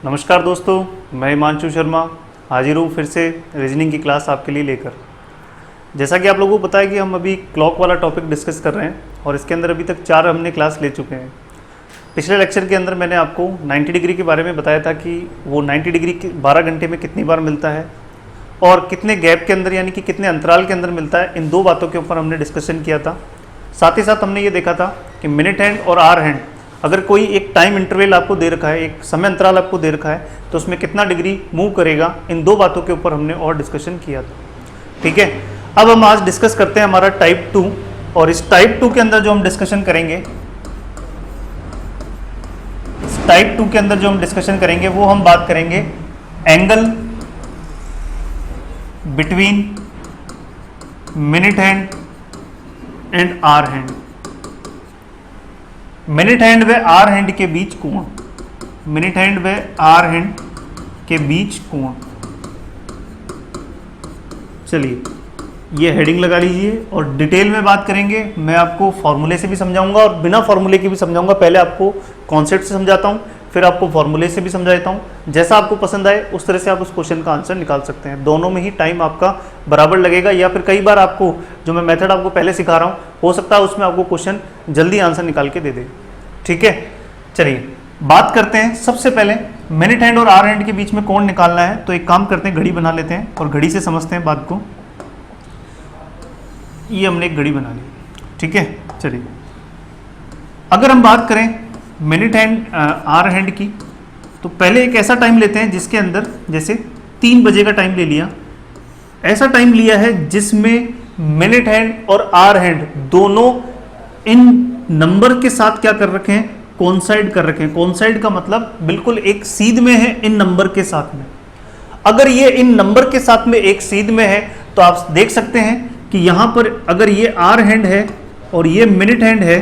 नमस्कार दोस्तों, मैं हिमांशु शर्मा हाजिर हूँ फिर से रीजनिंग की क्लास आपके लिए लेकर। जैसा कि आप लोगों को पता है कि हम अभी क्लॉक वाला टॉपिक डिस्कस कर रहे हैं और इसके अंदर अभी तक 4 हमने क्लास ले चुके हैं। पिछले लेक्चर के अंदर मैंने आपको 90 डिग्री के बारे में बताया था कि वो 90 डिग्री 12 घंटे में कितनी बार मिलता है और कितने गैप के अंदर यानी कि कितने अंतराल के अंदर मिलता है। इन 2 बातों के ऊपर हमने डिस्कशन किया था। साथ ही साथ हमने ये देखा था कि मिनट हैंड और आवर हैंड, अगर कोई एक टाइम इंटरवल आपको दे रखा है, एक समय अंतराल आपको दे रखा है, तो उसमें कितना डिग्री मूव करेगा, इन 2 बातों के ऊपर हमने और डिस्कशन किया था। ठीक है, अब हम आज डिस्कस करते हैं हमारा टाइप 2। और इस टाइप 2 के अंदर जो हम डिस्कशन करेंगे, टाइप 2 के अंदर जो हम डिस्कशन करेंगे वो हम बात करेंगे angle between minute hand and hour hand. Minute hand व आवर हैंड के बीच कोण, मिनट हैंड व आवर हैंड के बीच कोण। चलिए ये हेडिंग लगा लीजिए और डिटेल में बात करेंगे। मैं आपको फॉर्मूले से भी समझाऊंगा और बिना फॉर्मूले के भी समझाऊंगा। पहले आपको कॉन्सेप्ट से समझाता हूं, फिर आपको फॉर्मूले से भी समझाता हूं। जैसा आपको पसंद आए उस तरह से आप उस क्वेश्चन का आंसर निकाल सकते हैं। दोनों में ही टाइम आपका बराबर लगेगा, या फिर कई बार आपको जो मैं मेथड आपको पहले सिखा रहा हूं हो सकता है उसमें आपको क्वेश्चन जल्दी आंसर निकाल के दे दे। ठीक है, चलिए बात करते हैं। सबसे पहले मिनट हैंड और आवर हैंड के बीच में कोण निकालना है, तो एक काम करते हैं, घड़ी बना लेते हैं और घड़ी से समझते हैं बात को। ये हमने एक घड़ी बना ली। ठीक है, चलिए अगर हम बात करें मिनट हैंड आवर हैंड की, तो पहले एक ऐसा टाइम लेते हैं जिसके अंदर जैसे 3 बजे का टाइम ले लिया। ऐसा टाइम लिया है जिसमें मिनट हैंड और आवर हैंड दोनों इन नंबर के साथ क्या कर रखे हैं, कोइंसाइड कर रखे हैं। कोइंसाइड का मतलब बिल्कुल एक सीध में है इन नंबर के साथ में। अगर ये इन नंबर के साथ में एक सीध में है तो आप देख सकते हैं कि यहां पर अगर ये आवर हैंड है और ये मिनट हैंड है,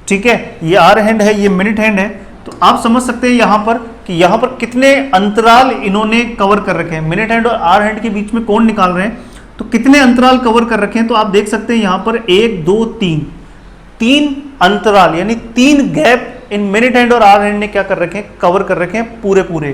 ठीक है, ये आवर हैंड है, ये मिनट हैंड है, तो आप समझ सकते हैं यहां पर कि यहां पर कितने अंतराल इन्होंने कवर कर रखे हैं। मिनट हैंड और आवर हैंड के बीच में कोण निकाल रहे हैं तो कितने अंतराल कवर कर रखे हैं, तो आप देख सकते हैं यहां पर 1 2 3 अंतराल यानी 3 गैप इन मिनट हैंड और आवर हैंड ने क्या कर रखे हैं, कवर कर रखे हैं पूरे पूरे।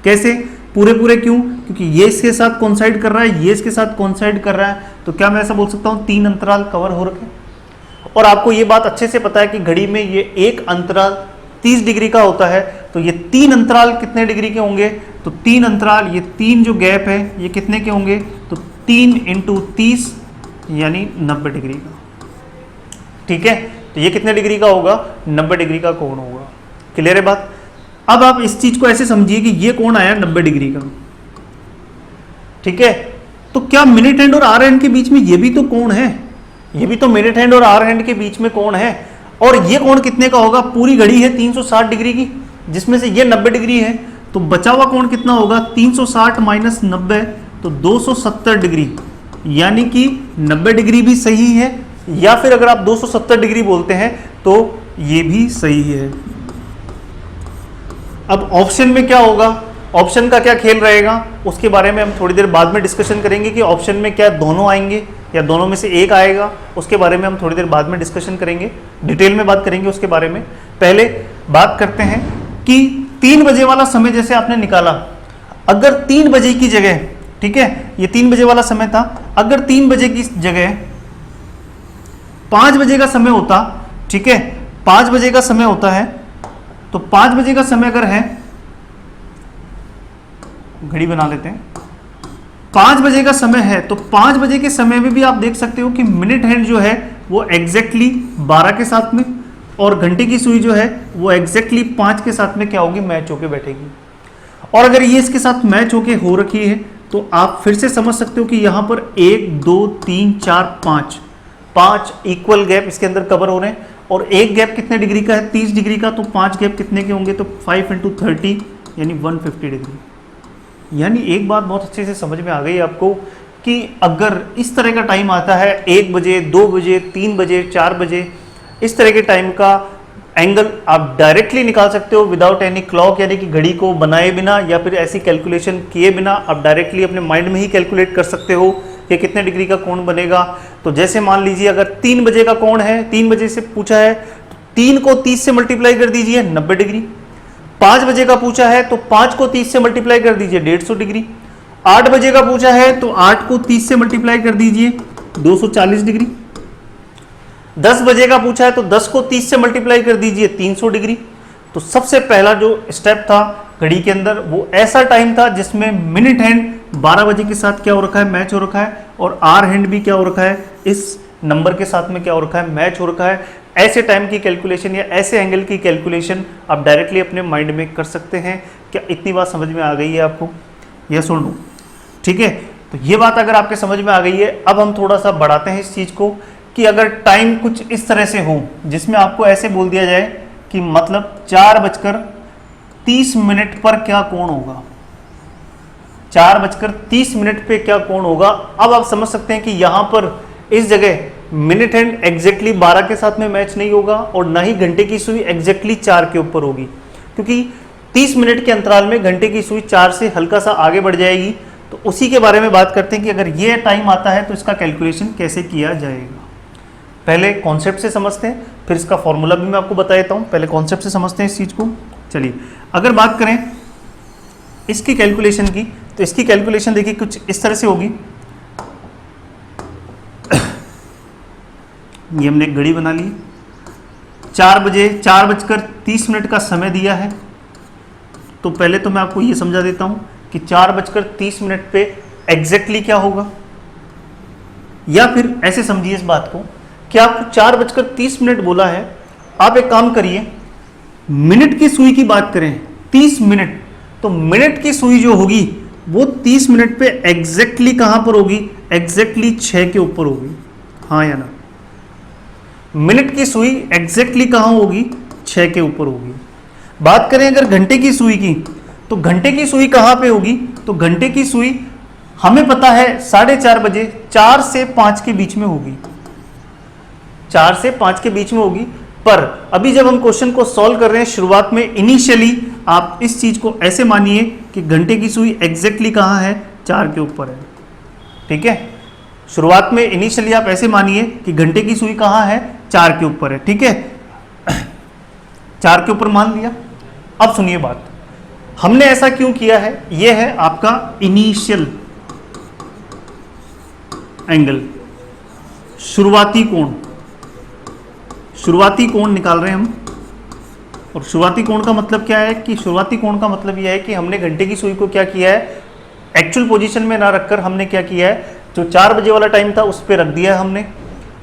कैसे पूरे पूरे, क्यों? क्योंकि ये इसके साथ कोइंसाइड कर रहा है, ये इसके साथ कोइंसाइड कर रहा है, तो क्या मैं ऐसा बोल सकता हूं 3 अंतराल कवर हो रखे हैं। और आपको ये बात अच्छे से पता है कि घड़ी में ये एक अंतराल 30 डिग्री का होता है, तो ये 3 अंतराल कितने डिग्री के होंगे, तो 3 अंतराल, ये 3 जो गैप है ये कितने के होंगे, तो 3 × 30 यानी 90 डिग्री का। ठीक है, तो ये कितने डिग्री का होगा, 90 डिग्री का कोण होगा। क्लियर है बात? अब आप इस चीज को ऐसे समझिए कि ये कोण आया 90 डिग्री का। ठीक है, तो क्या मिनट हैंड और आवर हैंड के बीच में ये भी तो कोण है, ये भी तो मिनट हैंड और आवर हैंड के बीच में कोण है। और ये कोण कितने का होगा, पूरी घड़ी है 360 डिग्री की, जिसमें से ये 90 डिग्री है, तो बचा हुआ कोण कितना होगा, 360 - 90 तो 270 डिग्री, यानी कि 90 डिग्री भी सही है, या फिर अगर आप 270 डिग्री बोलते हैं तो ये भी सही है। अब ऑप्शन में क्या होगा, ऑप्शन का क्या खेल रहेगा, उसके बारे में हम थोड़ी देर बाद में डिस्कशन करेंगे कि ऑप्शन में क्या दोनों आएंगे या दोनों में से एक आएगा। उसके बारे में हम थोड़ी देर बाद में डिस्कशन करेंगे, डिटेल में बात करेंगे उसके बारे में। पहले बात करते हैं कि 3 बजे वाला समय जैसे आपने निकाला, अगर 3 बजे की जगह, ठीक है, ये 3 बजे वाला समय था, अगर 3 बजे की जगह 5 बजे का समय होता, ठीक है, 5 बजे का समय होता है, तो 5 बजे का समय अगर है, घड़ी बना लेते हैं, 5 बजे का समय है, तो 5 बजे के समय में भी आप देख सकते हो कि मिनट हैंड जो है वो एग्जैक्टली 12 के साथ में, और घंटे की सुई जो है वो एग्जैक्टली 5 के साथ में क्या होगी, मैच होके बैठेगी। और अगर ये इसके साथ मैच होके हो रखी है तो आप फिर से समझ सकते हो कि यहां पर 1 2 3 4 5 इक्वल गैप इसके अंदर कवर हो रहे हैं। और एक गैप कितने डिग्री का है, 30 डिग्री का, तो 5 गैप कितने के होंगे, तो 5 × 30 यानी 150 डिग्री। यानी एक बात बहुत अच्छे से समझ में आ गई आपको कि अगर इस तरह का टाइम आता है 1 बजे 2 बजे 3 बजे 4 बजे, इस तरह के टाइम का एंगल आप डायरेक्टली निकाल सकते हो विदाउट एनी क्लॉक, यानी कि घड़ी को बनाए बिना या फिर ऐसी कैलकुलेशन किए बिना आप डायरेक्टली अपने माइंड में ही कैलकुलेट कर सकते हो कि कितने डिग्री का कोण बनेगा। तो जैसे मान लीजिए अगर 3 बजे का कोण है, 3 बजे से पूछा है, तो 3 को 30 से मल्टीप्लाई कर दीजिए 90 डिग्री, 5 बजे का पूछा है तो 5 को 30 से मल्टीप्लाई कर दीजिए 150 डिग्री। 8 बजे का पूछा है तो 8 को 30 से मल्टीप्लाई कर दीजिए 240 डिग्री। 10 बजे का पूछा है तो 10 को 30 से मल्टीप्लाई कर दीजिए 300 डिग्री। तो सबसे पहला जो स्टेप था घड़ी के अंदर वो ऐसा टाइम था जिसमें मिनट हैंड 12 बजे के साथ क्या हो रखा है, मैच हो रखा है, और आर हैंड भी क्या हो रखा है, इस नंबर के साथ में क्या हो रखा है, मैच हो रखा है। ऐसे टाइम की कैलकुलेशन या ऐसे एंगल की कैलकुलेशन आप डायरेक्टली अपने माइंड में कर सकते हैं। क्या इतनी बात समझ में आ गई है आपको? यस और नो? ठीक है, तो ये बात अगर आपके समझ में आ गई है, अब हम थोड़ा सा बढ़ाते हैं इस चीज़ को कि अगर टाइम कुछ इस तरह से हो जिसमें आपको ऐसे बोल दिया जाए कि मतलब 4:30 पर क्या कोण होगा, 4:30 पे क्या कोण होगा। अब आप समझ सकते हैं कि यहां पर इस जगह मिनट हैंड एग्जैक्टली 12 के साथ में मैच नहीं होगा और ना ही घंटे की सुई एग्जैक्टली 4 के ऊपर होगी, क्योंकि 30 मिनट के अंतराल में घंटे की सुई 4 से हल्का सा आगे बढ़ जाएगी। तो उसी के बारे में बात करते हैं कि अगर ये टाइम आता है तो इसका कैलकुलेशन कैसे किया जाएगा। पहले कॉन्सेप्ट से समझते हैं, फिर इसका फॉर्मूला भी मैं आपको बता देता हूँ। पहले कॉन्सेप्ट से समझते हैं इस चीज़ को। चलिए, अगर बात करें इसकी कैलकुलेशन की, तो इसकी कैलकुलेशन देखिए कुछ इस तरह से होगी। ये हमने एक घड़ी बना ली, 4:30 का समय दिया है। तो पहले तो मैं आपको ये समझा देता हूँ कि 4:30 पे एग्जैक्टली क्या होगा, या फिर ऐसे समझिए इस बात को कि आपको 4:30 बोला है। आप एक काम करिए, मिनट की सुई की बात करें 30 मिनट, तो मिनट की सुई जो होगी वो 30 मिनट पे एग्जैक्टली कहां पर होगी, एग्जैक्टली 6 के ऊपर होगी, हाँ या ना? मिनट की सुई एग्जैक्टली कहां होगी, 6 के ऊपर होगी। बात करें अगर घंटे की सुई की, तो घंटे की सुई कहां पे होगी, तो घंटे की सुई हमें पता है 4:30 बजे 4 से 5 के बीच में होगी, 4 से 5 के बीच में होगी। पर अभी जब हम क्वेश्चन को सॉल्व कर रहे हैं, शुरुआत में इनिशियली आप इस चीज को ऐसे मानिए कि घंटे की सुई एग्जैक्टली कहां है, 4 के ऊपर है। ठीक है, शुरुआत में इनिशियली आप ऐसे मानिए कि घंटे की सुई कहां है, 4 के ऊपर है। ठीक है, 4 के ऊपर मान लिया। अब सुनिए बात, हमने ऐसा क्यों किया है, यह है आपका इनिशियल एंगल, शुरुआती कोण। शुरुआती कोण निकाल रहे हैं हम, और शुरुआती कोण का मतलब क्या है कि शुरुआती कोण का मतलब यह है कि हमने घंटे की सुई को क्या किया है, एक्चुअल पोजीशन में ना रखकर हमने क्या किया है, जो 4 बजे वाला टाइम था उस पर रख दिया है हमने।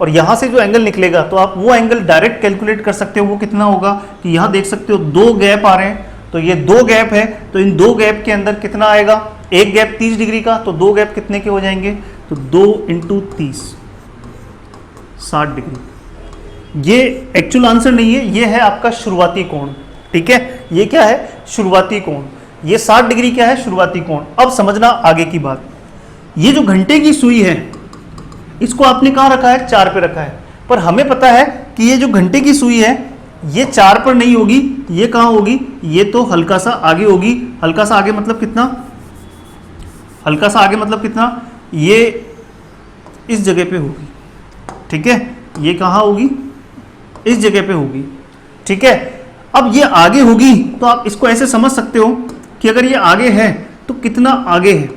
और यहां से जो एंगल निकलेगा तो आप वो एंगल डायरेक्ट कैलकुलेट कर सकते हो। वो कितना होगा कि यहां देख सकते हो 2 गैप आ रहे हैं, तो ये 2 गैप है, तो इन 2 गैप के अंदर कितना आएगा, एक गैप 30 डिग्री का, तो 2 गैप कितने के हो जाएंगे, तो 2 × 30 60 डिग्री। ये एक्चुअल आंसर नहीं है, ये है आपका शुरुआती कोण। ठीक है, ये क्या है, शुरुआती कोण। ये 60 डिग्री क्या है, शुरुआती कोण। अब समझना आगे की बात, ये जो घंटे की सुई है इसको आपने कहां रखा है, 4 पे रखा है, पर हमें पता है कि ये जो घंटे की सुई है ये 4 पर नहीं होगी, ये कहां होगी, ये तो हल्का सा आगे होगी। हल्का सा आगे मतलब कितना, हल्का सा आगे मतलब कितना, ये इस जगह पे होगी। ठीक है, ये कहां होगी, इस जगह पे होगी। ठीक है, अब ये आगे होगी तो आप इसको ऐसे समझ सकते हो कि अगर ये आगे है तो कितना आगे है।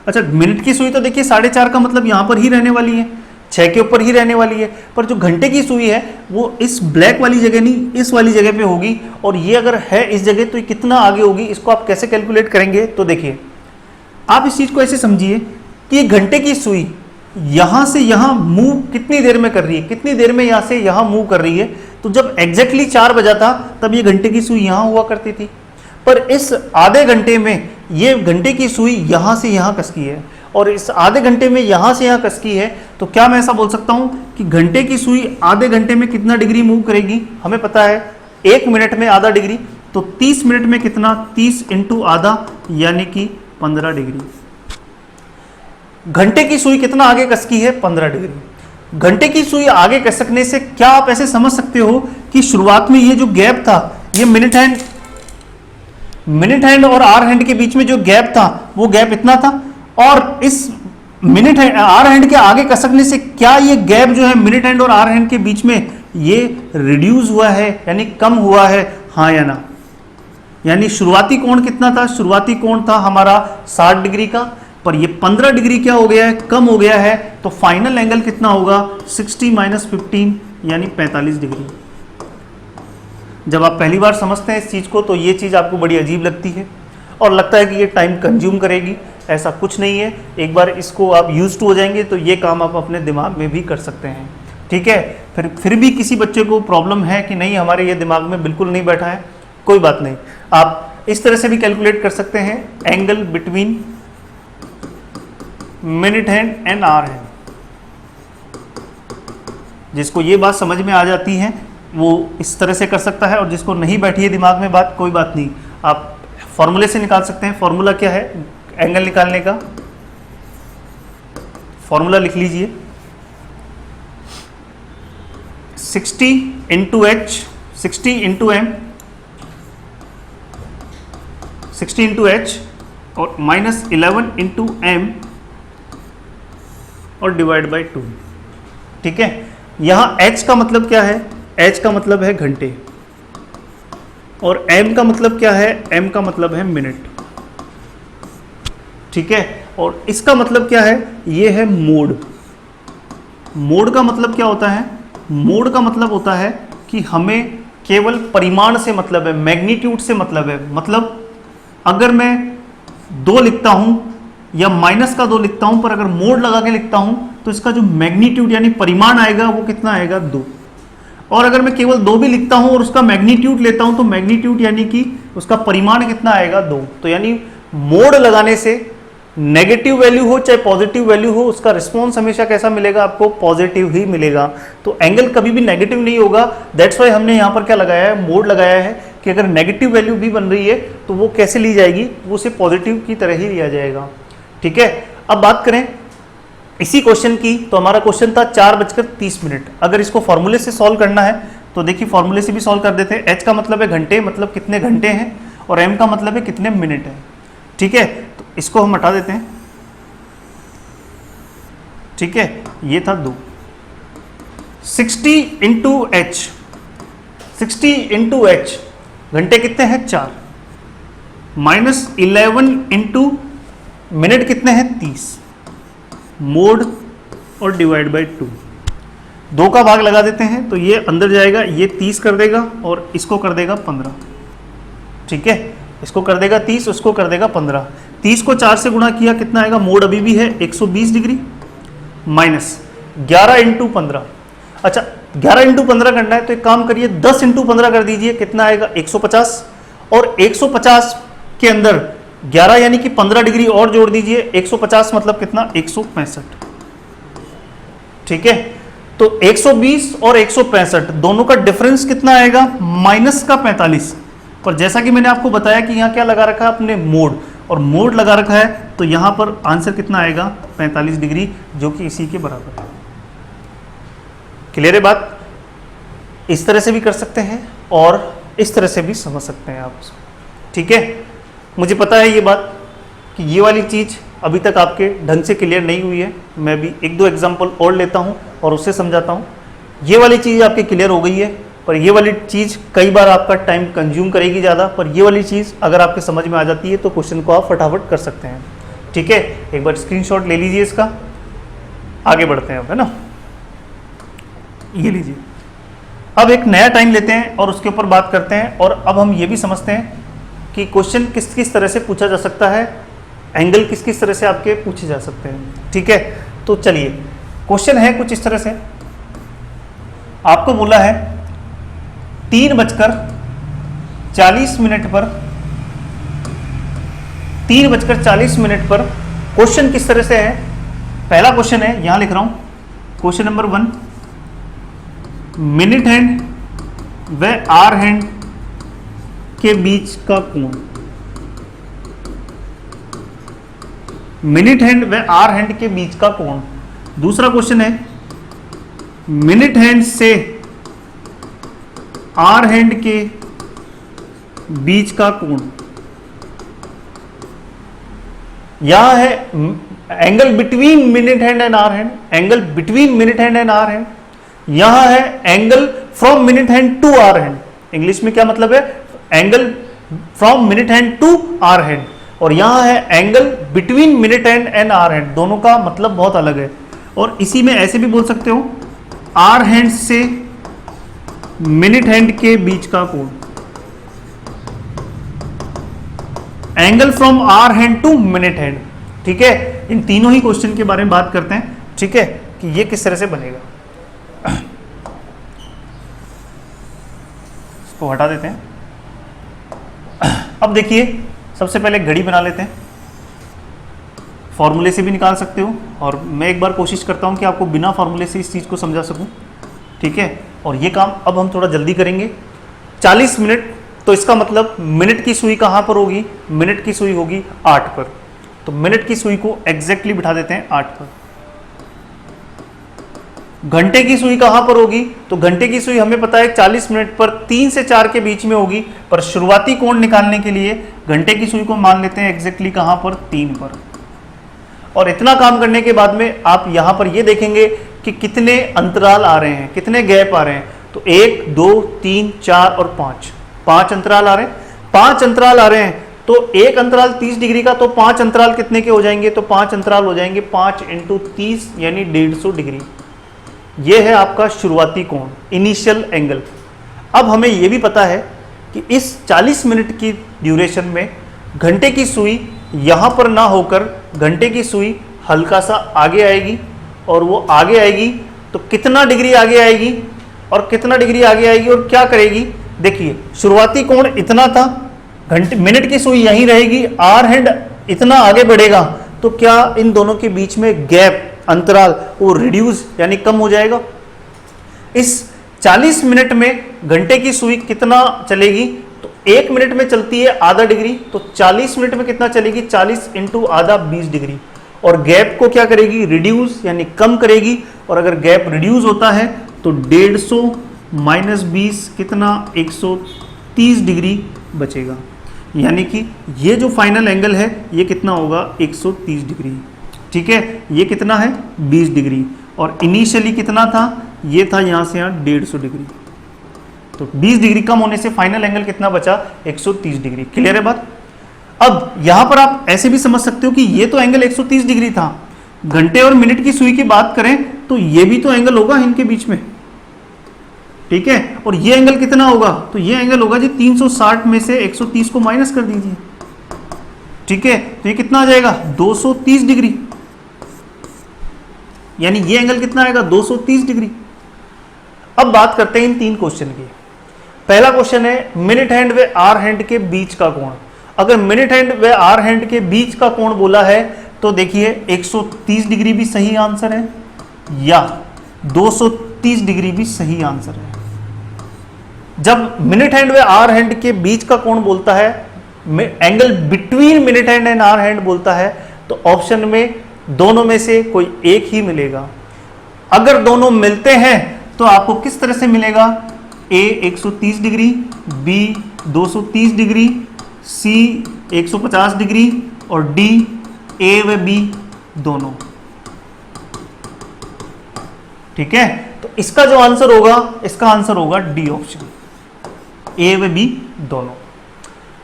अच्छा, मिनट की सुई तो देखिए 4:30 का मतलब यहां पर ही रहने वाली है, 6 के ऊपर ही रहने वाली है, पर जो घंटे की सुई है वो इस ब्लैक वाली जगह नहीं, इस वाली जगह पे होगी। और ये अगर है इस जगह तो ये कितना आगे होगी, इसको आप कैसे कैलकुलेट करेंगे, तो देखिए आप इस चीज को ऐसे समझिए कि ये घंटे की सुई यहां से यहां मूव कितनी देर में कर रही है, कितनी देर में यहां से यहां मूव कर रही है। तो जब एग्जैक्टली 4 बजा था तब ये घंटे की सुई यहां हुआ करती थी, पर इस आधे घंटे में ये घंटे की सुई यहां से यहां कसकी है, और इस आधे घंटे में यहां से यहां कसकी है। तो क्या मैं ऐसा बोल सकता हूं कि घंटे की सुई आधे घंटे में कितना डिग्री मूव करेगी, हमें पता है 1 मिनट में आधा डिग्री, तो 30 मिनट में कितना, 30 × आधा यानी कि 15 डिग्री। घंटे की सुई कितना आगे कसकी है, 15 डिग्री। घंटे की सुई आगे कसकने से क्या आप ऐसे समझ सकते हो कि शुरुआत में ये जो गैप था, ये मिनट हैंड और आर हैंड के बीच में जो गैप था वो गैप इतना था, और इस मिनट हैंड आर हैंड के आगे कसकने से क्या ये गैप जो है मिनट हैंड और आर हैंड के बीच में ये रिड्यूस हुआ है, यानी कम हुआ है, हाँ या ना? यानी शुरुआती कोण कितना था, शुरुआती कोण था हमारा 60 डिग्री का, पर ये 15 डिग्री क्या हो गया है, कम हो गया है, तो फाइनल एंगल कितना होगा 60 माइनस 15 यानी 45 डिग्री। जब आप पहली बार समझते हैं इस चीज़ को तो ये चीज़ आपको बड़ी अजीब लगती है और लगता है कि ये टाइम कंज्यूम करेगी, ऐसा कुछ नहीं है। एक बार इसको आप यूज टू हो जाएंगे तो ये काम आप अपने दिमाग में भी कर सकते हैं, ठीक है। फिर भी किसी बच्चे को प्रॉब्लम है कि नहीं हमारे ये दिमाग में बिल्कुल नहीं बैठा है, कोई बात नहीं, आप इस तरह से भी कैलकुलेट कर सकते हैं angle between minute hand and hour hand. जिसको ये बात समझ में आ जाती है वो इस तरह से कर सकता है, और जिसको नहीं बैठी है दिमाग में बात, कोई बात नहीं, आप फॉर्मूले से निकाल सकते हैं। फॉर्मूला क्या है एंगल निकालने का, फॉर्मूला लिख लीजिए 60 into H, 60 into M, 60 into H और माइनस 11 इंटू एम और डिवाइड बाई 2, ठीक है। यहां h का मतलब क्या है, h का मतलब है घंटे, और m का मतलब क्या है, m का मतलब है मिनट, ठीक है। और इसका मतलब क्या है, ये है मोड। मोड का मतलब क्या होता है, मोड का मतलब होता है कि हमें केवल परिमाण से मतलब है, मैग्नीट्यूड से मतलब है। मतलब अगर मैं 2 लिखता हूं या माइनस का 2 लिखता हूं, पर अगर मोड लगा के लिखता हूं तो इसका जो मैग्नीट्यूड यानी परिमाण आएगा वो कितना आएगा 2। और अगर मैं केवल 2 भी लिखता हूं और उसका मैग्नीट्यूड लेता हूं तो मैग्नीट्यूड यानी कि उसका परिमाण कितना आएगा 2। तो यानी मोड लगाने से नेगेटिव वैल्यू हो चाहे पॉजिटिव वैल्यू हो, उसका रिस्पॉन्स हमेशा कैसा मिलेगा, आपको पॉजिटिव ही मिलेगा। तो एंगल कभी भी नेगेटिव नहीं होगा। दैट्स वाई हमने यहाँ पर क्या लगाया है, मोड लगाया है कि अगर नेगेटिव वैल्यू भी बन रही है तो वो कैसे ली जाएगी, वो उसे पॉजिटिव की तरह ही लिया जाएगा, ठीक है। अब बात करें इसी क्वेश्चन की, तो हमारा क्वेश्चन था 4:30। अगर इसको फॉर्मूले से सॉल्व करना है तो देखिए फॉर्मूले से भी सॉल्व कर देते हैं। एच का मतलब है घंटे, मतलब कितने घंटे हैं, और एम का मतलब है कितने मिनट है, ठीक है। तो इसको हम हटा देते हैं, ठीक है। ये था 2, 60 इंटू एच, 60 इंटू एच घंटे कितने हैं 4, माइनस 11 इंटू मिनट कितने हैं 30, मोड और डिवाइड बाई 2, 2 का भाग लगा देते हैं तो ये अंदर जाएगा, ये 30 कर देगा और इसको कर देगा 15, ठीक है। इसको कर देगा 30, उसको कर देगा 15। 30 को 4 से गुणा किया कितना आएगा, मोड अभी भी है 120 डिग्री, माइनस 11 इंटू 15। अच्छा 11 इंटू 15 करना है तो एक काम करिए 10 इंटू 15 कर दीजिए, कितना आएगा 150, और 150 के अंदर 11 यानी कि 15 डिग्री और जोड़ दीजिए, 150 मतलब कितना 165, ठीक है। तो 120 और 165 दोनों का डिफरेंस कितना आएगा, माइनस का 45। पर जैसा कि मैंने आपको बताया कि यहाँ क्या लगा रखा है अपने मोड, और मोड लगा रखा है तो यहाँ पर आंसर कितना आएगा 45 डिग्री, जो कि इसी के बराबर है। क्लियर है बात, इस तरह से भी कर सकते हैं और इस तरह से भी समझ सकते हैं आप, ठीक है। मुझे पता है ये बात कि ये वाली चीज़ अभी तक आपके ढंग से क्लियर नहीं हुई है। मैं भी 1-2 एग्जाम्पल और लेता हूँ और उससे समझाता हूँ। ये वाली चीज़ आपकी क्लियर हो गई है, पर ये वाली चीज़ कई बार आपका टाइम कंज्यूम करेगी ज़्यादा, पर ये वाली चीज़ अगर आपके समझ में आ जाती है तो क्वेश्चन को आप फटाफट कर सकते हैं, ठीक है। एक बार स्क्रीनशॉट ले लीजिए इसका, आगे बढ़ते हैं अब, है ना। ये लीजिए, अब एक नया टाइम लेते हैं और उसके ऊपर बात करते हैं, और अब हम ये भी समझते हैं कि क्वेश्चन किस किस तरह से पूछा जा सकता है, एंगल किस किस तरह से आपके पूछे जा सकते हैं, ठीक है। तो चलिए क्वेश्चन है कुछ इस तरह से, आपको बोला है 3:40 पर 3:40 पर क्वेश्चन किस तरह से है। पहला क्वेश्चन है, यहां लिख रहा हूं क्वेश्चन नंबर 1, मिनट हैंड व आवर हैंड के बीच का कोण, मिनट हैंड व आवर हैंड के बीच का कोण। दूसरा क्वेश्चन है, मिनट हैंड से आवर हैंड के बीच का कोण। यहां है angle between minute hand and hour hand, angle between minute hand and hour hand. यहां है angle from minute hand to hour hand. English में क्या मतलब है, angle from minute hand to hour hand, और यहां है angle between minute hand and hour hand, दोनों का मतलब बहुत अलग है। और इसी में ऐसे भी बोल सकते हो आर हैंड से मिनट हैंड के बीच का कोण, angle from hour hand to minute hand. ठीक है, इन तीनों ही क्वेश्चन के बारे में बात करते हैं। ठीक है, कि ये किस तरह से बनेगा। इसको हटा देते हैं। अब देखिए, सबसे पहले घड़ी बना लेते हैं, फॉर्मूले से भी निकाल सकते हो, और मैं एक बार कोशिश करता हूं कि आपको बिना फॉर्मूले से इस चीज़ को समझा सकूं। ठीक है, और ये काम अब हम थोड़ा जल्दी करेंगे। 40 मिनट, तो इसका मतलब मिनट की सुई कहाँ पर होगी, मिनट की सुई होगी 8 पर, तो मिनट की सुई को एग्जैक्टली बिठा देते हैं 8 पर। घंटे की सुई कहां पर होगी, तो घंटे की सुई हमें पता है 40 मिनट पर 3 से 4 के बीच में होगी, पर शुरुआती कोण निकालने के लिए घंटे की सुई को मान लेते हैं एग्जैक्टली कहां पर, 3 पर। और इतना काम करने के बाद में आप यहां पर ये देखेंगे कि कितने अंतराल आ रहे हैं, कितने गैप आ रहे हैं, तो 1 2 3 4 और 5 अंतराल आ रहे हैं। 5 अंतराल आ रहे हैं, तो एक अंतराल 30 डिग्री का, तो 5 अंतराल कितने के हो जाएंगे, तो 5 अंतराल हो जाएंगे 5 × 30 यानी 150 डिग्री। ये है आपका शुरुआती कोण, इनिशियल एंगल। अब हमें यह भी पता है कि इस 40 मिनट की ड्यूरेशन में घंटे की सुई यहां पर ना होकर घंटे की सुई हल्का सा आगे आएगी, और वो आगे आएगी तो कितना डिग्री आगे आएगी, और कितना डिग्री आगे आएगी और क्या करेगी। देखिए, शुरुआती कोण इतना था, घंटे मिनट की सुई यहीं रहेगी, आर हैंड इतना आगे बढ़ेगा, तो क्या इन दोनों के बीच में गैप, अंतराल, वो रिड्यूस यानी कम हो जाएगा। इस 40 मिनट में घंटे की सुई कितना चलेगी, तो 1 मिनट में चलती है आधा डिग्री, तो 40 मिनट में कितना चलेगी, 40 × आधा 20 डिग्री। और गैप को क्या करेगी, रिड्यूस यानी कम करेगी, और अगर गैप रिड्यूस होता है तो 150 - 20 कितना, 130 डिग्री बचेगा। यानी कि ये जो फाइनल एंगल है ये कितना होगा, 130 डिग्री। ठीक है, ये कितना है, 20 डिग्री, और इनिशियली कितना था, ये था यहां से यहाँ 150 डिग्री, तो 20 डिग्री कम होने से फाइनल एंगल कितना बचा, 130 डिग्री। क्लियर है बात। अब यहां पर आप ऐसे भी समझ सकते हो कि ये तो एंगल 130 डिग्री था, घंटे और मिनट की सुई की बात करें तो ये भी तो एंगल होगा इनके बीच में। ठीक है, और ये एंगल कितना होगा, तो ये एंगल होगा जी 360 में से 130 को माइनस कर दीजिए। ठीक है, तो ये कितना आ जाएगा, 230 डिग्री, यानी ये एंगल कितना आएगा, 230 डिग्री। अब बात करते हैं इन 3 क्वेश्चन की। पहला क्वेश्चन है मिनट हैंड व आर हैंड के बीच का कोण। अगर मिनट हैंड व आर हैंड के बीच का कोण बोला है तो देखिए 130 डिग्री भी सही आंसर है, या 230 डिग्री भी सही आंसर है। जब मिनट हैंड व आर हैंड के बीच का कोण बोलता है, angle between minute hand and hour hand बोलता है, तो ऑप्शन में दोनों में से कोई एक ही मिलेगा। अगर दोनों मिलते हैं तो आपको किस तरह से मिलेगा, ए 130 डिग्री, बी 230 डिग्री, सी 150 डिग्री, और डी ए व बी दोनों। ठीक है, तो इसका जो आंसर होगा, इसका आंसर होगा डी ऑप्शन, ए व बी दोनों।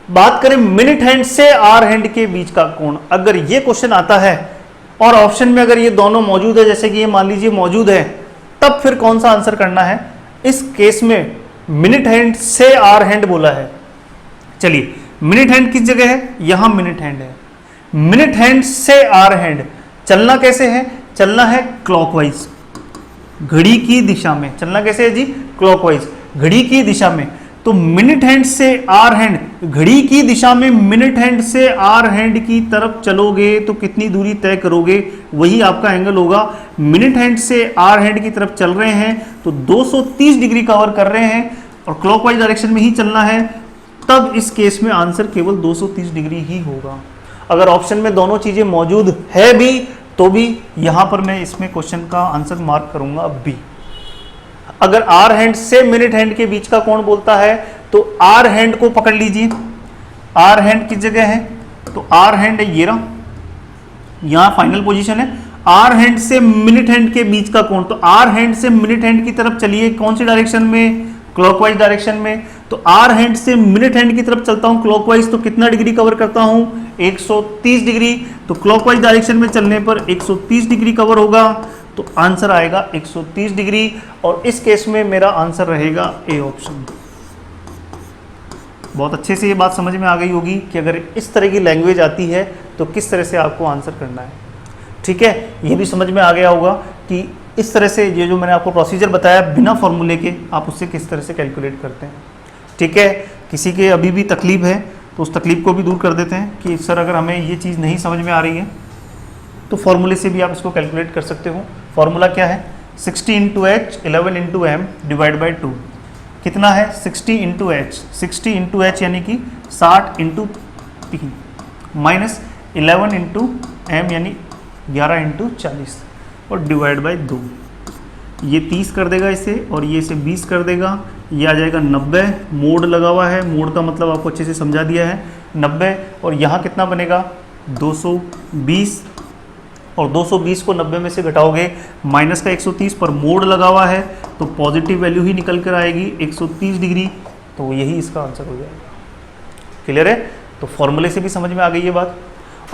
बात करें मिनट हैंड से आर हैंड के बीच का कोण, अगर ये क्वेश्चन आता है और ऑप्शन में अगर ये दोनों मौजूद है, जैसे कि ये मान लीजिए मौजूद है, तब फिर कौन सा आंसर करना है। इस केस में मिनट हैंड से आर हैंड बोला है, चलिए मिनट हैंड किस जगह है, यहां मिनट हैंड है। मिनट हैंड से आर हैंड चलना कैसे है, चलना है क्लॉकवाइज, घड़ी की दिशा में। चलना कैसे है जी, क्लॉकवाइज, घड़ी की दिशा में। तो मिनट हैंड से आर हैंड, घड़ी की दिशा में मिनट हैंड से आर हैंड की तरफ चलोगे तो कितनी दूरी तय करोगे, वही आपका एंगल होगा। मिनट हैंड से आर हैंड की तरफ चल रहे हैं तो 230 डिग्री कवर कर रहे हैं और क्लॉकवाइज डायरेक्शन में ही चलना है, तब इस केस में आंसर केवल 230 डिग्री ही होगा। अगर ऑप्शन में दोनों चीजें मौजूद है भी तो भी यहां पर मैं इसमें क्वेश्चन का आंसर मार्क करूंगा बी। अगर आर हैंड से मिनट हैंड के बीच का कोण बोलता है तो आर हैंड को पकड़ लीजिए। आर हैंड किस जगह है, तो आर हैंड है ये रहा, यहां फाइनल पोजीशन है। आर हैंड से मिनट हैंड के बीच का कोण, तो आर हैंड से मिनट हैंड की तरफ चलिए, कौन सी डायरेक्शन में, क्लॉकवाइज डायरेक्शन में। तो आर हैंड से मिनट हैंड की तरफ चलता हूं क्लॉकवाइज, तो कितना डिग्री कवर करता हूं 130 डिग्री। तो क्लॉकवाइज डायरेक्शन में चलने पर 130 डिग्री कवर होगा, तो आंसर आएगा 130 डिग्री। और इस केस में मेरा आंसर रहेगा ए ऑप्शन। बहुत अच्छे से ये बात समझ में आ गई होगी कि अगर इस तरह की लैंग्वेज आती है तो किस तरह से आपको आंसर करना है। ठीक है, ये भी समझ में आ गया होगा कि इस तरह से ये जो मैंने आपको प्रोसीजर बताया बिना फॉर्मूले के आप उससे किस तरह से कैलकुलेट करते हैं। ठीक है, किसी के अभी भी तकलीफ है तो उस तकलीफ को भी दूर कर देते हैं कि सर अगर हमें ये चीज़ नहीं समझ में आ रही है तो फॉर्मूले से भी आप इसको कैलकुलेट कर सकते हो। फॉर्मूला क्या है, 60 into H 11 into M divide by 2 कितना है 60 इंटू एच, 60 इंटू एच यानी कि 60 इंटू 3 माइनस 11 इंटू एम यानी 11 इंटू 40 और डिवाइड बाई 2। ये 30 कर देगा इसे और ये इसे 20 कर देगा, ये आ जाएगा 90। मोड लगा हुआ है, मोड का मतलब आपको अच्छे से समझा दिया है 90। और यहाँ कितना बनेगा 220 और 220 को 90 में से घटाओगे माइनस का 130 पर मोड लगा हुआ है तो पॉजिटिव वैल्यू ही निकल कर आएगी 130 डिग्री, तो यही इसका आंसर हो जाएगा। क्लियर है, तो फॉर्मूले से भी समझ में आ गई ये बात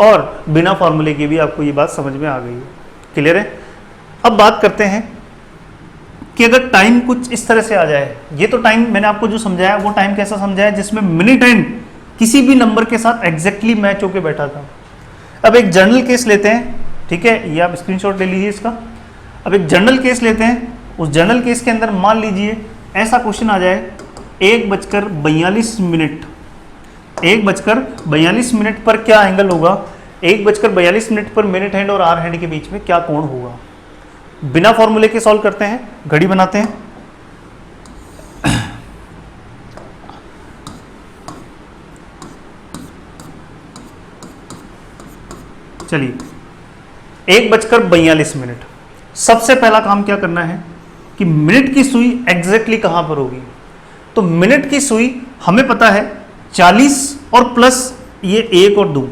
और बिना फॉर्मूले के भी आपको ये बात समझ में आ गई है। क्लियर है, अब बात करते हैं कि अगर टाइम कुछ इस तरह से आ जाए, ये तो टाइम मैंने आपको जो समझाया वो टाइम कैसा समझाया जिसमें मिनट एंड किसी भी नंबर के साथ एग्जैक्टली मैच होके बैठा था। अब एक जनरल केस लेते हैं, ठीक है, ये आप स्क्रीनशॉट ले लीजिए इसका। अब एक जनरल केस लेते हैं, उस जनरल केस के अंदर मान लीजिए ऐसा क्वेश्चन आ जाए 1:42 1:42 पर क्या एंगल होगा, 1:42 पर मिनट हैंड और आर हैंड के बीच में क्या कोण होगा। बिना फॉर्मूले के सॉल्व करते हैं, घड़ी बनाते हैं। चलिए 1:42। सबसे पहला काम क्या करना है कि मिनट की सुई एग्जैक्टली कहां पर होगी। तो मिनट की सुई हमें पता है 40 और प्लस ये 1 और 2,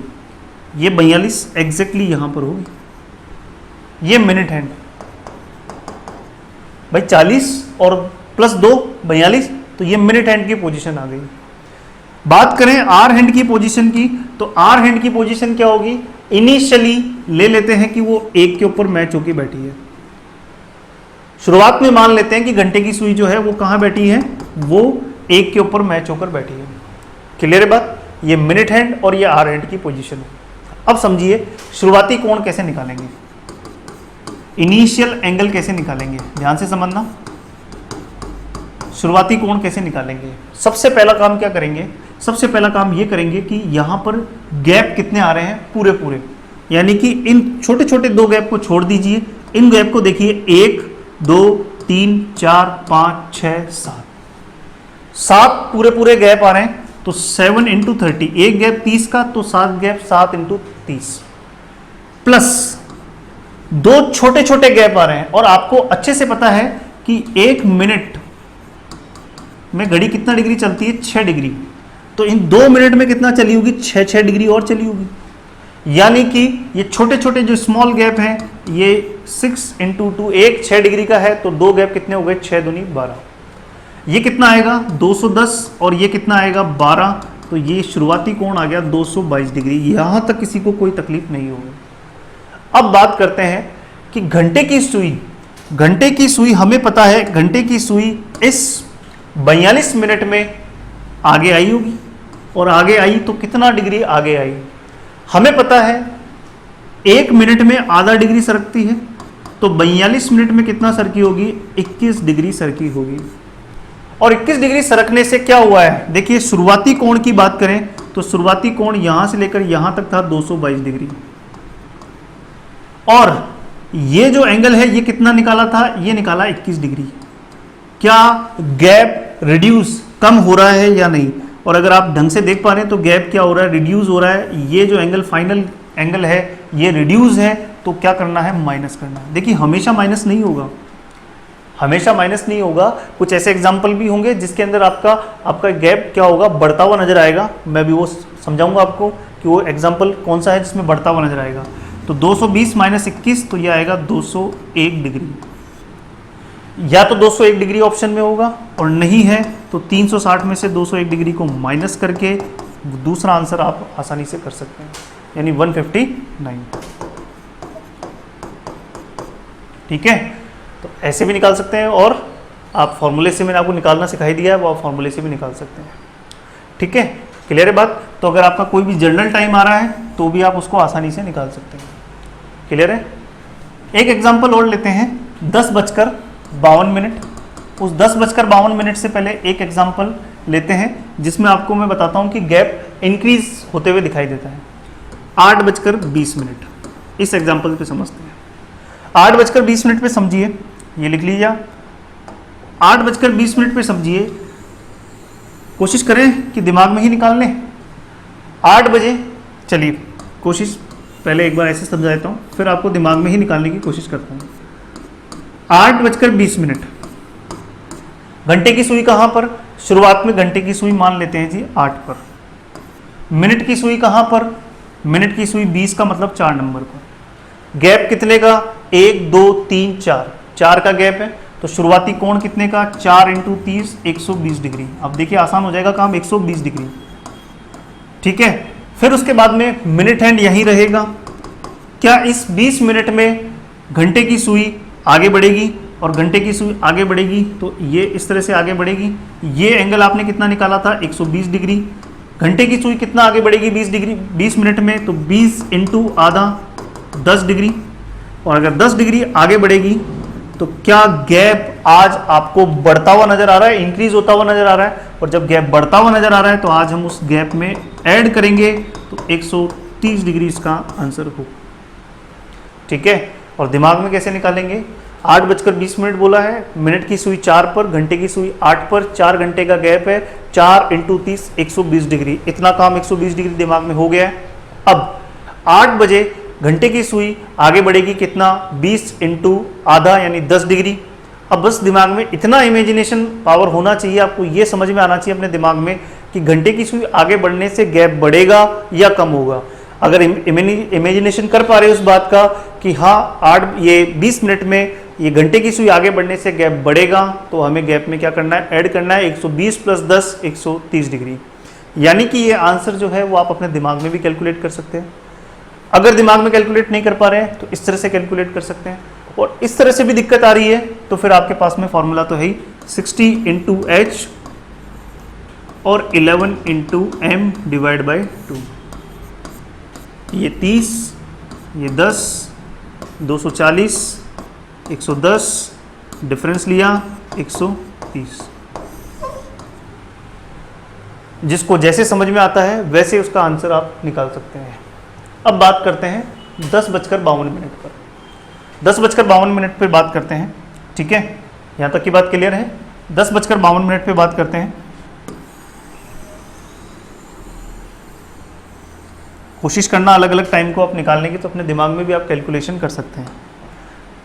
ये 42 एग्जैक्टली यहां पर होगी। ये मिनट हैंड भाई 40 और प्लस 2 42, तो ये मिनट हैंड की पोजीशन आ गई। बात करें आर हैंड की पोजीशन की, तो आर हैंड की पोजीशन क्या होगी, इनिशियली ले लेते हैं कि वो 1 के ऊपर मैच होकर बैठी है। शुरुआत में मान लेते हैं कि घंटे की सुई जो है वो कहां बैठी है, वो 1 के ऊपर मैच होकर बैठी है। क्लियर है बात, ये मिनट हैंड और ये आर हैंड की पोजीशन है। अब समझिए शुरुआती कोण कैसे निकालेंगे, इनिशियल एंगल कैसे निकालेंगे, ध्यान से समझना। शुरुआती कोण कैसे निकालेंगे, सबसे पहला काम क्या करेंगे, सबसे पहला काम ये करेंगे कि यहां पर गैप कितने आ रहे हैं, पूरे पूरे, यानी कि इन छोटे छोटे 2 गैप को छोड़ दीजिए, इन गैप को देखिए 1 2 3 4 5 6 7 पूरे पूरे गैप आ रहे हैं। तो 7 × 30, एक गैप 30 का, तो 7 गैप 7 × 30 प्लस 2 छोटे छोटे गैप आ रहे हैं। और आपको अच्छे से पता है कि 1 मिनट में घड़ी कितना डिग्री चलती है, 6 डिग्री। तो इन 2 मिनट में कितना चली होगी, 6 डिग्री और चली होगी। यानी कि ये छोटे छोटे जो स्मॉल गैप हैं, ये 6 × 2, एक 6 डिग्री का है, तो 2 गैप कितने हो गए, 6 दूनी 12। ये कितना आएगा 210 और ये कितना आएगा 12, तो ये शुरुआती कोण आ गया 222 डिग्री। यहां तक किसी को कोई तकलीफ नहीं होगी। अब बात करते हैं कि घंटे की सुई हमें पता है, घंटे की सुई इस 42 मिनट में आगे आई होगी, और आगे आई तो कितना डिग्री आगे आई, हमें पता है 1 मिनट में आधा डिग्री सरकती है, तो 42 मिनट में कितना सरकी होगी, 21 डिग्री सरकी होगी। और 21 डिग्री सरकने से क्या हुआ है, देखिए शुरुआती कोण की बात करें तो शुरुआती कोण यहां से लेकर यहां तक था 222 डिग्री, और ये जो एंगल है ये कितना निकाला था, ये निकाला 21 डिग्री। क्या गैप रिड्यूस कम हो रहा है या नहीं, और अगर आप ढंग से देख पा रहे हैं तो गैप क्या हो रहा है, रिड्यूस हो रहा है। ये जो एंगल फाइनल एंगल है ये रिड्यूस है, तो क्या करना है, माइनस करना है। देखिए हमेशा माइनस नहीं होगा, हमेशा माइनस नहीं होगा, कुछ ऐसे एग्जाम्पल भी होंगे जिसके अंदर आपका गैप क्या होगा, बढ़ता हुआ नजर आएगा। मैं भी वो समझाऊंगा आपको कि वो एग्जाम्पल कौन सा है जिसमें बढ़ता हुआ नजर आएगा। तो 220 - 21, तो ये आएगा 201 डिग्री। या तो 201 डिग्री ऑप्शन में होगा और नहीं है तो 360 में से 201 डिग्री को माइनस करके दूसरा आंसर आप आसानी से कर सकते हैं, यानी 159। ठीक है, तो ऐसे भी निकाल सकते हैं और आप फॉर्मूले से, मैंने आपको निकालना सिखाई दिया है, वो आप फॉर्मूले से भी निकाल सकते हैं। ठीक है, क्लियर है बात। तो अगर आपका कोई भी जनरल टाइम आ रहा है तो भी आप उसको आसानी से निकाल सकते हैं। क्लियर है। एक एग्जांपल और लेते हैं, 10:52। उस 10:52 से पहले एक एग्जांपल लेते हैं जिसमें आपको मैं बताता हूं कि गैप इंक्रीज होते हुए दिखाई देता है। 8:20। इस एग्जांपल पे समझते हैं। 8:20 पे समझिए, ये लिख लीजिए। 8:20 पे समझिए, कोशिश करें कि दिमाग में ही निकाल लें। 8 बजे, चलिए कोशिश पहले एक बार ऐसे समझा देता हूँ, फिर आपको दिमाग में ही निकालने की कोशिश करता हूँ। 8:20। घंटे की सुई कहाँ पर? शुरुआत में घंटे की सुई मान लेते हैं जी 8 पर। मिनट की सुई कहाँ पर? मिनट की सुई 20 का मतलब 4 नंबर पर। गैप कितने का? 1 2 3 4, 4 का गैप है। तो शुरुआती कोण कितने का? 4 × 30, 120 डिग्री। अब देखिए आसान हो जाएगा काम, 120 डिग्री। ठीक है, फिर उसके बाद में मिनट हैंड यहीं रहेगा। क्या इस 20 मिनट में घंटे की सुई आगे बढ़ेगी और घंटे की सुई आगे बढ़ेगी? तो ये इस तरह से आगे बढ़ेगी। ये एंगल आपने कितना निकाला था? 120 डिग्री। घंटे की सुई कितना आगे बढ़ेगी 20 डिग्री 20 मिनट में? तो 20 × आधा 10 डिग्री। और अगर 10 डिग्री आगे बढ़ेगी तो क्या गैप आज आपको बढ़ता हुआ नजर आ रहा है, इंक्रीज होता हुआ नजर आ रहा है? और जब गैप बढ़ता हुआ नजर आ रहा है तो आज हम उस गैप में ऐड करेंगे तो 130 डिग्री इसका आंसर हो। ठीक है, और दिमाग में कैसे निकालेंगे? 8:20 बोला है, मिनट की सुई 4 पर, घंटे की सुई 8 पर, 4 घंटे का गैप है, 4 × 30, 120 डिग्री। इतना काम 120 डिग्री दिमाग में हो गया है। अब 8 बजे घंटे की सुई आगे बढ़ेगी कितना? 20 × आधा यानी 10 डिग्री। अब बस दिमाग में इतना इमेजिनेशन पावर होना चाहिए, आपको ये समझ में आना चाहिए अपने दिमाग में कि घंटे की सुई आगे बढ़ने से गैप बढ़ेगा या कम होगा। अगर इमेजिनेशन कर पा रहे हो उस बात का कि हाँ 20 मिनट में ये घंटे की सुई आगे बढ़ने से गैप बढ़ेगा, तो हमें गैप में क्या करना है? ऐड करना है 120 + 10, 130 डिग्री। यानी कि ये आंसर जो है वो आप अपने दिमाग में भी कैलकुलेट कर सकते हैं। अगर दिमाग में कैलकुलेट नहीं कर पा रहे हैं तो इस तरह से कैलकुलेट कर सकते हैं। और इस तरह से भी दिक्कत आ रही है तो फिर आपके पास में फॉर्मूला तो है ही, 60 × h और 11 × m / 2। ये 30, ये 10, 240, 110, डिफरेंस लिया 130। जिसको जैसे समझ में आता है वैसे उसका आंसर आप निकाल सकते हैं। अब बात करते हैं 10:52 पर। 10:52 पर बात करते हैं। ठीक है, यहाँ तक की बात क्लियर है। 10:52 पे बात करते हैं। कोशिश करना अलग अलग टाइम को आप निकालने की, तो अपने दिमाग में भी आप कैलकुलेशन कर सकते हैं।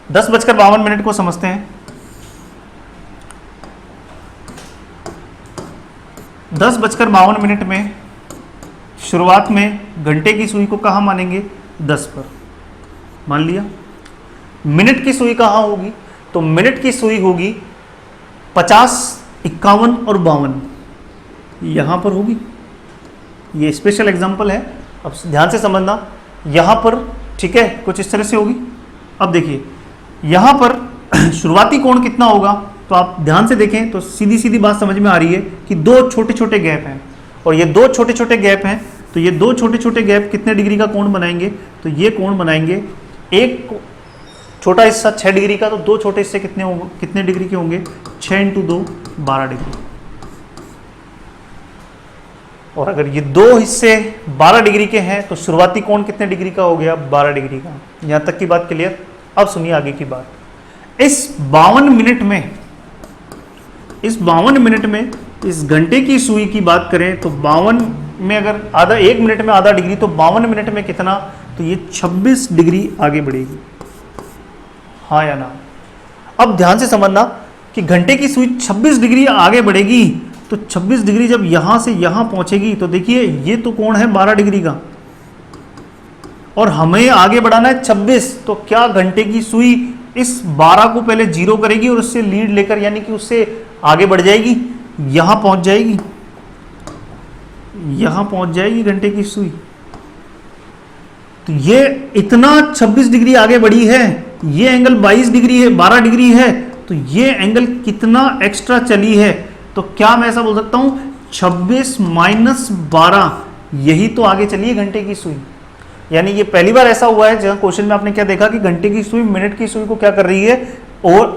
10:52 को समझते हैं। 10:52 में शुरुआत में घंटे की सुई को कहाँ मानेंगे? 10 पर मान लिया। मिनट की सुई कहाँ होगी? तो मिनट की सुई होगी 50, 51 और 52, यहाँ पर होगी। ये स्पेशल एग्जांपल है, अब ध्यान से समझना। यहाँ पर ठीक है कुछ इस तरह से होगी। अब देखिए यहाँ पर शुरुआती कोण कितना होगा? तो आप ध्यान से देखें तो सीधी सीधी बात समझ में आ रही है कि दो छोटे छोटे गैप हैं, और ये दो छोटे छोटे गैप हैं, तो ये दो छोटे छोटे गैप कितने डिग्री का कोण बनाएंगे? तो ये कोण बनाएंगे, एक छोटा हिस्सा 6 डिग्री का, तो दो छोटे हिस्से कितने होंगे, कितने डिग्री के होंगे? 6 × 2 12 डिग्री। और अगर ये दो हिस्से 12 डिग्री के हैं तो शुरुआती कोण कितने डिग्री का हो गया? 12 डिग्री का। यहां तक की बात क्लियर? अब सुनिए आगे की बात। इस 52 मिनट में इस घंटे की सुई की बात करें तो 52 में अगर आधा, 1 मिनट में आधा डिग्री, तो 52 मिनट में कितना? तो ये 26 डिग्री आगे बढ़ेगी। हाँ या ना? अब ध्यान से समझना कि घंटे की सुई 26 डिग्री आगे बढ़ेगी, तो 26 डिग्री जब यहां से यहां पहुंचेगी तो देखिए ये तो कोण है 12 डिग्री का, और हमें आगे बढ़ाना है 26। तो क्या घंटे की सुई इस 12 को पहले 0 करेगी और उससे लीड लेकर यानी कि उससे आगे बढ़ जाएगी, यहां पहुंच जाएगी, यहां पहुंच जाएगी घंटे की सुई। तो ये इतना 26 डिग्री आगे बढ़ी है, ये एंगल 22 डिग्री है, 12 डिग्री है, तो ये एंगल कितना एक्स्ट्रा चली है। तो क्या मैं ऐसा बोल सकता हूं 26 माइनस 12, यही तो आगे चली है घंटे की सुई। यानी ये पहली बार ऐसा हुआ है जहां क्वेश्चन में आपने क्या देखा कि घंटे की सुई मिनट की सुई को क्या कर रही है और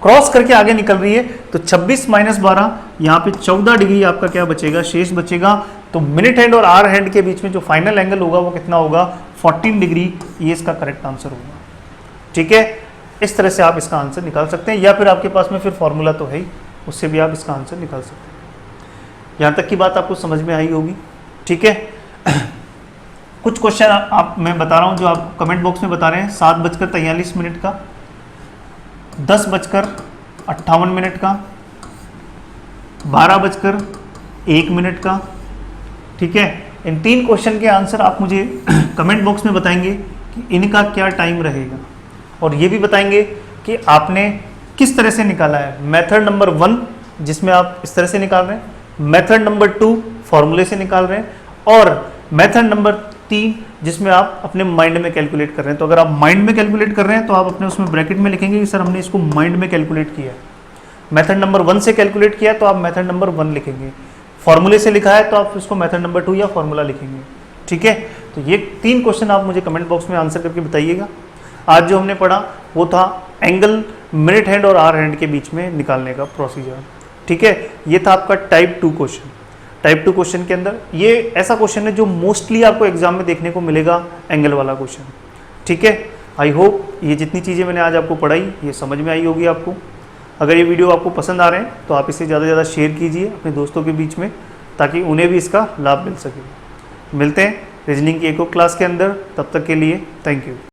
क्रॉस करके आगे निकल रही है। तो 26 माइनस 12, यहाँ पे 14 डिग्री आपका क्या बचेगा, शेष बचेगा। तो मिनट हैंड और आवर हैंड के बीच में जो फाइनल एंगल होगा वो कितना होगा, 14 डिग्री। ये इसका करेक्ट आंसर होगा। ठीक है, इस तरह से आप इसका आंसर निकाल सकते हैं, या फिर आपके पास में फिर फॉर्मूला तो है ही, उससे भी आप इसका आंसर निकाल सकते हैं। यहाँ तक की बात आपको समझ में आई होगी। ठीक है, कुछ क्वेश्चन आप मैं बता रहा हूँ जो आप कमेंट बॉक्स में बता रहे हैं। 7:43 का, 10:58 का, 12:01 का। ठीक है, इन 3 क्वेश्चन के आंसर आप मुझे कमेंट बॉक्स में बताएंगे कि इनका क्या टाइम रहेगा, और ये भी बताएंगे कि आपने किस तरह से निकाला है। मेथड नंबर 1 जिसमें आप इस तरह से निकाल रहे हैं, मेथड नंबर 2 फॉर्मूले से निकाल रहे हैं, और मेथड नंबर 3 जिसमें आप अपने माइंड में कैलकुलेट कर रहे हैं। तो अगर आप माइंड में कैलकुलेट कर रहे हैं तो आप अपने उसमें ब्रैकेट में लिखेंगे कि सर हमने इसको माइंड में कैलकुलेट किया है। मेथड नंबर 1 से कैलकुलेट किया है तो आप मेथड नंबर 1 लिखेंगे। फॉर्मूले से लिखा है तो आप इसको मेथड नंबर 2 या फॉर्मूला लिखेंगे। ठीक है, तो ये 3 क्वेश्चन आप मुझे कमेंट बॉक्स में आंसर करके बताइएगा। आज जो हमने पढ़ा वो था एंगल मिनट हैंड और आवर हैंड के बीच में निकालने का प्रोसीजर। ठीक है, ये था आपका टाइप 2 क्वेश्चन। टाइप 2 क्वेश्चन के अंदर ये ऐसा क्वेश्चन है जो मोस्टली आपको एग्जाम में देखने को मिलेगा, एंगल वाला क्वेश्चन। ठीक है, आई होप ये जितनी चीज़ें मैंने आज आपको पढ़ाई ये समझ में आई होगी आपको। अगर ये वीडियो आपको पसंद आ रहे हैं तो आप इसे ज़्यादा से ज़्यादा शेयर कीजिए अपने दोस्तों के बीच में, ताकि उन्हें भी इसका लाभ मिल सके। मिलते हैं रीजनिंग की एक और क्लास के अंदर, तब तक के लिए थैंक यू।